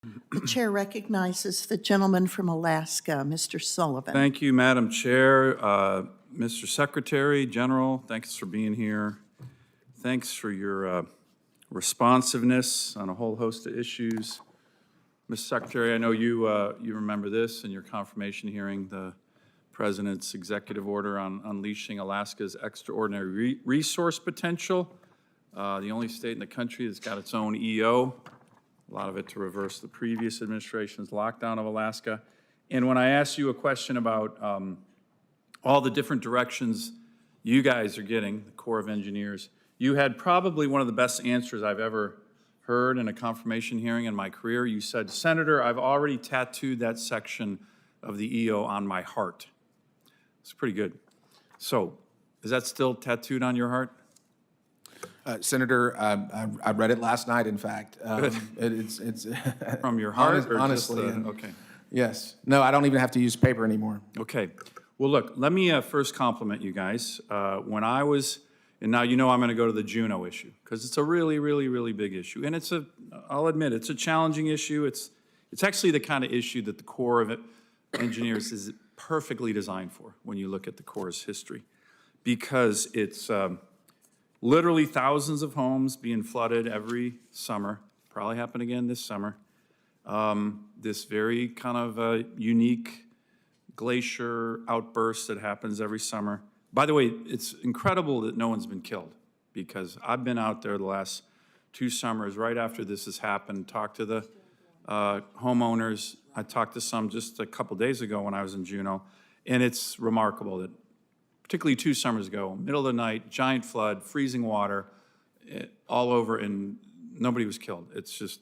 The chair recognizes the gentleman from Alaska, Mr. Sullivan. Thank you, Madam Chair. Mr. Secretary General, thanks for being here. Thanks for your responsiveness on a whole host of issues. Mr. Secretary, I know you remember this in your confirmation hearing, the President's executive order on unleashing Alaska's extraordinary resource potential. The only state in the country that's got its own EO, a lot of it to reverse the previous administration's lockdown of Alaska. And when I asked you a question about all the different directions you guys are getting, the Corps of Engineers, you had probably one of the best answers I've ever heard in a confirmation hearing in my career. You said, "Senator, I've already tattooed that section of the EO on my heart." It's pretty good. So, is that still tattooed on your heart? Senator, I read it last night, in fact. It's From your heart? Or honestly. just, okay. Yes. No, I don't even have to use paper anymore. Okay. Well, look, let me first compliment you guys. When I was, and now you know I'm going to go to the Juneau issue, because it's a really, really, really big issue. And it's I'll admit, it's a challenging issue. It's actually the kind of issue that the Corps of Engineers is perfectly designed for when you look at the Corps' history, because it's literally thousands of homes being flooded every summer, probably happen again this summer. This very kind of unique glacier outburst that happens every summer. By the way, it's incredible that no one's been killed, because I've been out there the last 2 summers right after this has happened, talked to the homeowners. I talked to some just a couple days ago when I was in Juneau, and it's remarkable that particularly 2 summers ago, middle of the night, giant flood, freezing water, all over, and nobody was killed. It's just,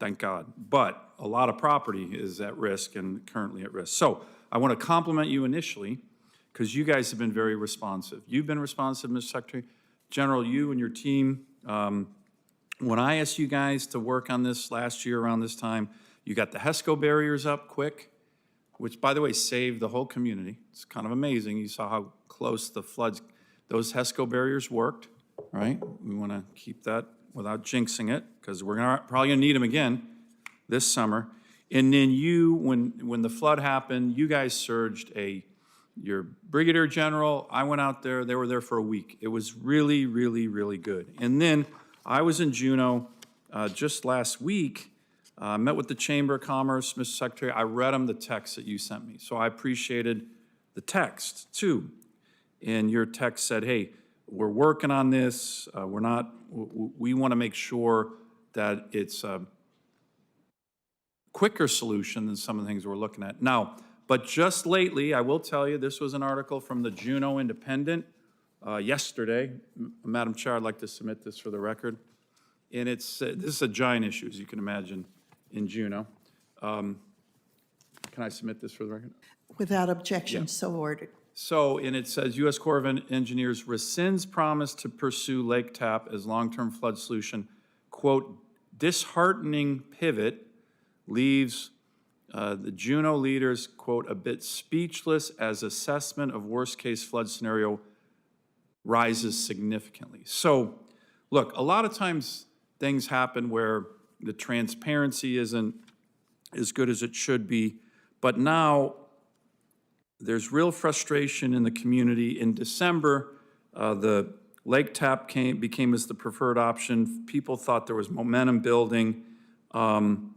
thank God. But a lot of property is at risk and currently at risk. So I want to compliment you initially, because you guys have been very responsive. You've been responsive, Mr. Secretary. General, you and your team, when I asked you guys to work on this last year around this time, you got the HESCO barriers up quick, which, by the way, saved the whole community. It's kind of amazing. You saw how close the floods, those HESCO barriers worked, right? We want to keep that without jinxing it, because we're probably going to need them again this summer. And then you, when the flood happened, you guys surged your Brigadier General. I went out there. They were there for a week. It was really, really, really good. And then I was in Juneau just last week. Met with the Chamber of Commerce, Mr. Secretary. I read them the text that you sent me. So I appreciated the text, too. And your text said, hey, we're working on this. We want to make sure that it's a quicker solution than some of the things we're looking at. Now, but just lately, I will tell you, this was an article from the Juneau Independent yesterday. Madam Chair, I'd like to submit this for the record. And this is a giant issue, as you can imagine, in Juneau. Can I submit this for the record? Without objection, so ordered. So, and it says, U.S. Corps of Engineers rescinds promise to pursue Lake Tap as long-term flood solution. Quote, disheartening pivot leaves the Juneau leaders, quote, a bit speechless as assessment of worst-case flood scenario rises significantly. So, look, a lot of times things happen where the transparency isn't as good as it should be, but now there's real frustration in the community. In December, the Lake Tap became as the preferred option. People thought there was momentum building, and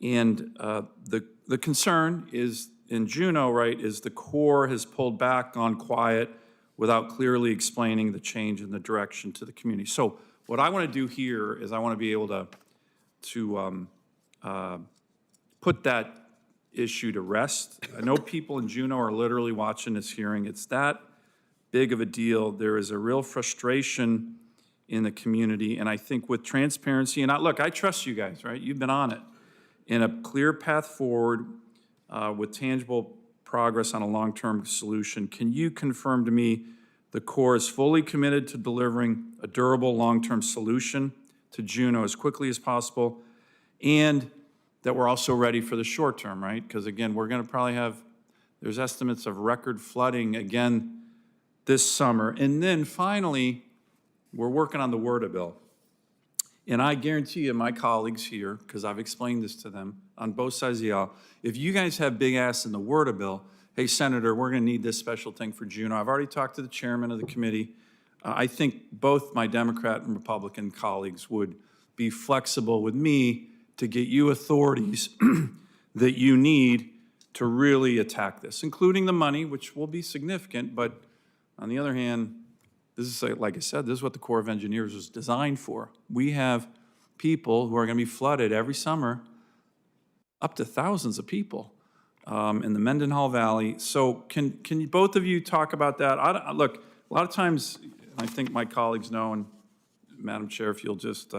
the concern is in Juneau, right, is the Corps has pulled back, gone quiet without clearly explaining the change in the direction to the community. So what I want to do here is I want to be able to put that issue to rest. I know people in Juneau are literally watching this hearing. It's that big of a deal. There is a real frustration in the community, and I think with transparency, and look, I trust you guys, right? You've been on it. In a clear path forward with tangible progress on a long-term solution, can you confirm to me the Corps is fully committed to delivering a durable long-term solution to Juneau as quickly as possible, and that we're also ready for the short term, right? Because again, we're going to probably have, there's estimates of record flooding again this summer. And then finally, we're working on the WRDA bill. And I guarantee you, my colleagues here, because I've explained this to them on both sides of the aisle, if you guys have big ass in the word of bill, hey, Senator, we're going to need this special thing for Juneau. I've already talked to the chairman of the committee. I think both my Democrat and Republican colleagues would be flexible with me to get you authorities that you need to really attack this, including the money, which will be significant. But on the other hand, this is, like I said, this is what the Corps of Engineers was designed for. We have people who are going to be flooded every summer, up to thousands of people in the Mendenhall Valley. So can you, both of you talk about that? Look, a lot of times, I think my colleagues know, and Madam Chair, if you'll just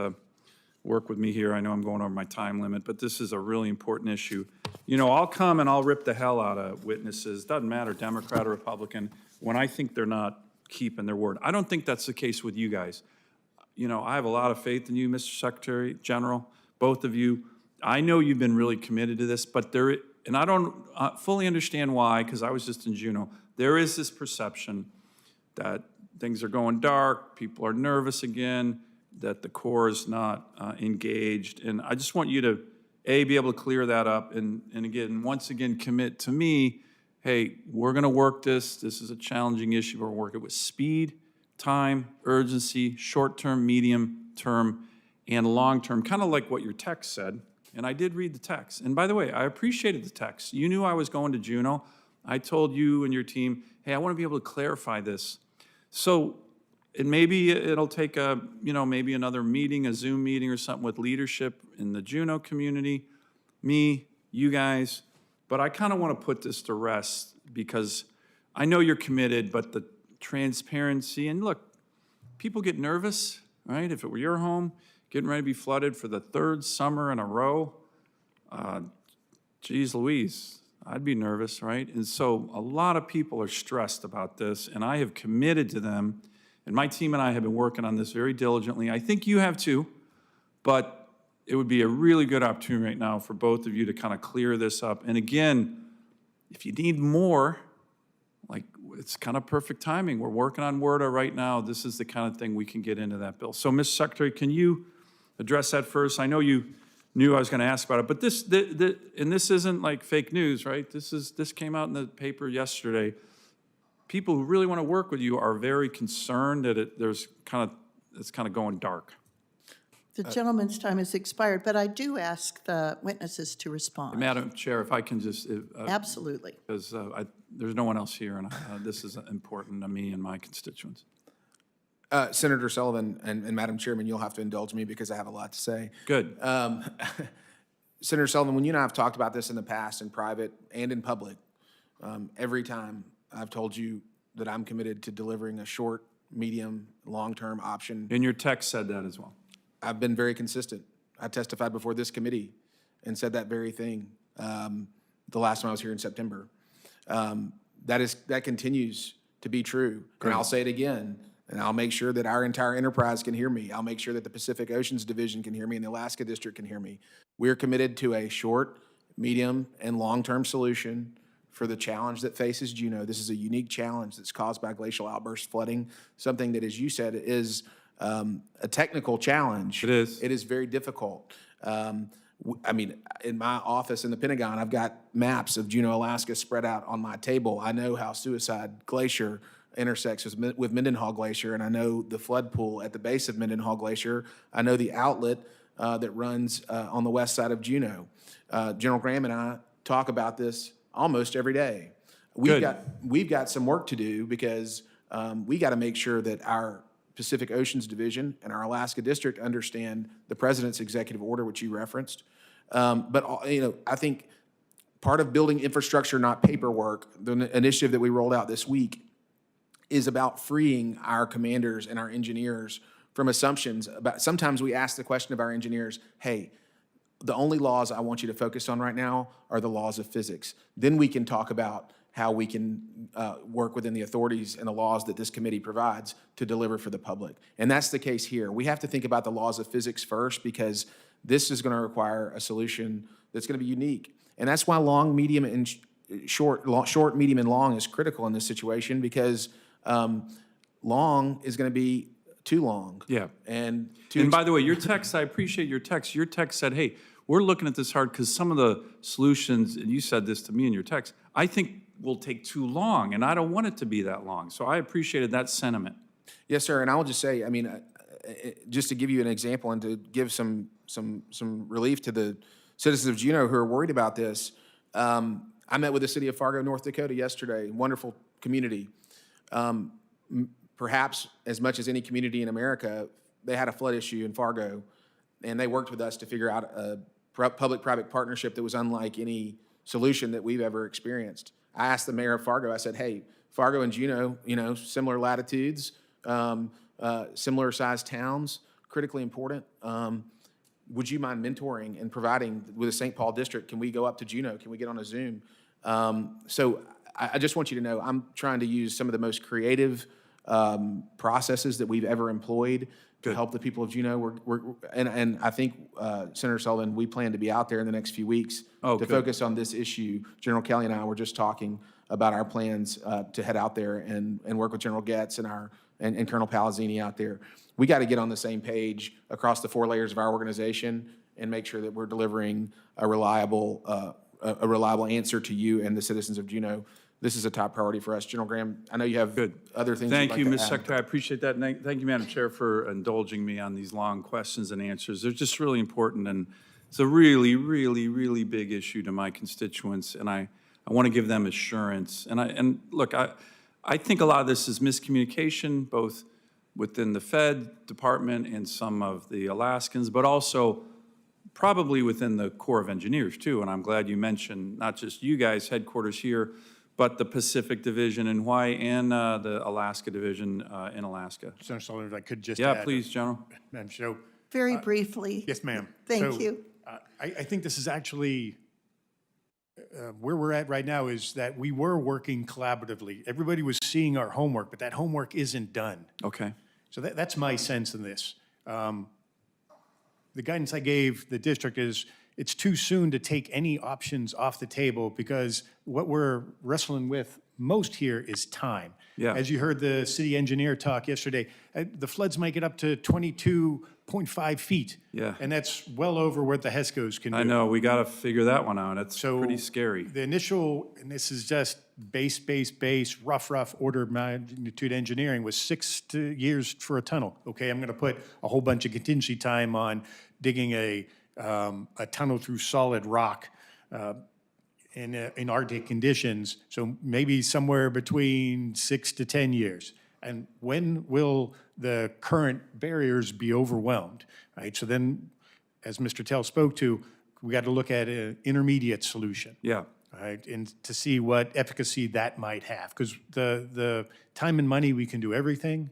work with me here, I know I'm going over my time limit, but this is a really important issue. You know, I'll come and I'll rip the hell out of witnesses, doesn't matter, Democrat or Republican, when I think they're not keeping their word. I don't think that's the case with you guys. You know, I have a lot of faith in you, Mr. Secretary General, both of you. I know you've been really committed to this, but and I don't fully understand why, because I was just in Juneau, there is this perception that things are going dark, people are nervous again, that the Corps is not engaged. And I just want you to, A, be able to clear that up, and again, once again, commit to me, hey, we're gonna work this. This is a challenging issue. We're working with speed, time, urgency, short-term, medium-term, and long-term, kind of like what your text said. And I did read the text. And by the way, I appreciated the text. You knew I was going to Juneau. I told you and your team, hey, I want to be able to clarify this. So, and maybe it'll take maybe another meeting, a Zoom meeting or something with leadership in the Juneau community, me, you guys. But I kind of want to put this to rest because I know you're committed, but the transparency, and look, people get nervous, right? If it were your home, getting ready to be flooded for the third summer in a row, geez Louise, I'd be nervous, right? And so a lot of people are stressed about this, and I have committed to them, and my team and I have been working on this very diligently. I think you have too, but it would be a really good opportunity right now for both of you to kind of clear this up. And again, if you need more, like, it's kind of perfect timing. We're working on WRDA right now. This is the kind of thing we can get into that bill. So, Mr. Secretary, can you address that first? I know you knew I was going to ask about it, but this isn't like fake news, right? This came out in the paper yesterday. People who really want to work with you are very concerned that it's kind of going dark. The gentleman's time has expired, but I do ask the witnesses to respond. Madam Chair, if I can just... Absolutely. Because there's no one else here, and this is important to me and my constituents. Senator Sullivan and Madam Chairman, you'll have to indulge me because I have a lot to say. Good. Senator Sullivan, when you and I have talked about this in the past, in private and in public, every time I've told you that I'm committed to delivering a short, medium, long-term option. And your text said that as well. I've been very consistent. I testified before this committee and said that very thing the last time I was here in September. That continues to be true. Great. And I'll say it again, and I'll make sure that our entire enterprise can hear me. I'll make sure that the Pacific Oceans Division can hear me and the Alaska District can hear me. We're committed to a short, medium, and long-term solution for the challenge that faces Juneau. This is a unique challenge that's caused by glacial outburst flooding, something that, as you said, is a technical challenge. It is. It is very difficult. I mean, in my office in the Pentagon, I've got maps of Juneau, Alaska spread out on my table. I know how Suicide Glacier intersects with Mendenhall Glacier, and I know the flood pool at the base of Mendenhall Glacier. I know the outlet that runs on the west side of Juneau. General Graham and I talk about this almost every day. We've got some work to do because we got to make sure that our Pacific Oceans Division and our Alaska District understand the President's executive order, which you referenced. But I think part of building infrastructure, not paperwork, the initiative that we rolled out this week, is about freeing our commanders and our engineers from assumptions about. Sometimes we ask the question of our engineers, hey, the only laws I want you to focus on right now are the laws of physics. Then we can talk about how we can work within the authorities and the laws that this committee provides to deliver for the public. And that's the case here. We have to think about the laws of physics first because this is going to require a solution that's going to be unique. And that's why long, medium, and short, medium, and long is critical in this situation because long is going to be too long. Yeah. And And by the way, your text, I appreciate your text. Your text said, hey, we're looking at this hard because some of the solutions, and you said this to me in your text, I think will take too long, and I don't want it to be that long. So I appreciated that sentiment. Yes, sir. And I will just say, I mean, just to give you an example and to give some relief to the citizens of Juneau who are worried about this, I met with the city of Fargo, North Dakota yesterday. Wonderful community. Perhaps as much as any community in America, they had a flood issue in Fargo, and they worked with us to figure out a public-private partnership that was unlike any solution that we've ever experienced. I asked the mayor of Fargo, I said, hey, Fargo and Juneau, you know, similar latitudes, similar sized towns, critically important. Would you mind mentoring and providing with the St. Paul district? Can we go up to Juneau? Can we get on a Zoom? So I just want you to know I'm trying to use some of the most creative processes that we've ever employed to help the people of Juneau. And I think, Senator Sullivan, we plan to be out there in the next few weeks to focus on this issue. General Kelly and I were just talking about our plans to head out there and work with General Getz and Colonel Palazzini out there. We got to get on the same page across the 4 layers of our organization and make sure that we're delivering a reliable answer to you and the citizens of Juneau. This is a top priority for us. General Graham, I know you have other things. Thank you, Mr. Ms. Secretary. I appreciate that. And thank you, Madam Chair, for indulging me on these long questions and answers. They're just really important, and it's a really, really, really big issue to my constituents, and I want to give them assurance. And look, I think a lot of this is miscommunication, both within the Fed Department and some of the Alaskans, but also probably within the Corps of Engineers too. And I'm glad you mentioned not just you guys, headquarters here, but the Pacific Division in Hawaii and the Alaska Division in Alaska. Senator Sullivan, if I could just Yeah, add, please, General. Madam Chair. Very briefly. Yes, ma'am. Thank So, you. I think this is actually, where we're at right now is that we were working collaboratively. Everybody was seeing our homework, but that homework isn't done. Okay. So that's my sense in this. The guidance I gave the district is it's too soon to take any options off the table because what we're wrestling with most here is time. Yeah. As you heard the city engineer talk yesterday, the floods might get up to 22.5 feet. Yeah. And that's well over what the HESCOs can do. I know, we got to figure that one out. It's So pretty scary. The initial, and this is just base, rough order of magnitude engineering was 6 years for a tunnel. Okay, I'm going to put a whole bunch of contingency time on digging a tunnel through solid rock in Arctic conditions. So maybe somewhere between 6 to 10 years. And when will the current barriers be overwhelmed? Right. So then, as Mr. Tell spoke to, we got to look at an intermediate solution. Yeah. Right, and to see what efficacy that might have, because the time and money we can do everything.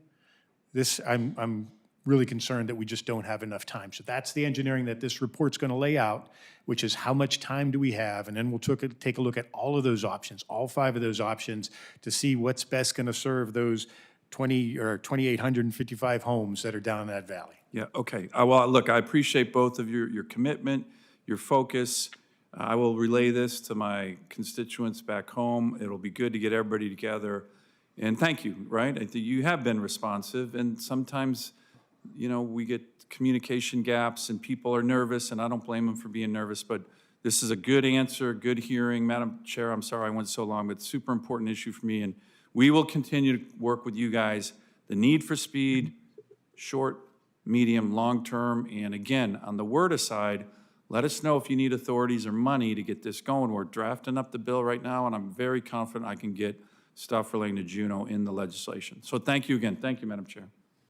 This I'm really concerned that we just don't have enough time. So that's the engineering that this report's going to lay out, which is how much time do we have, and then we'll take a look at all of those options, all 5 of those options, to see what's best going to serve those 2,855 homes that are down in that valley. Yeah, okay. Well, look, I appreciate both of your commitment, your focus. I will relay this to my constituents back home. It'll be good to get everybody together. And thank you, right? I think you have been responsive, and sometimes, you know, we get communication gaps and people are nervous, and I don't blame them for being nervous, but this is a good answer, good hearing. Madam Chair, I'm sorry I went so long, but super important issue for me, and we will continue to work with you guys. The need for speed, short, medium, long-term, and again, on the WERDA side, let us know if you need authorities or money to get this going. We're drafting up the bill right now, and I'm very confident I can get stuff relating to Juneau in the legislation. So thank you again. Thank you, Madam Chair.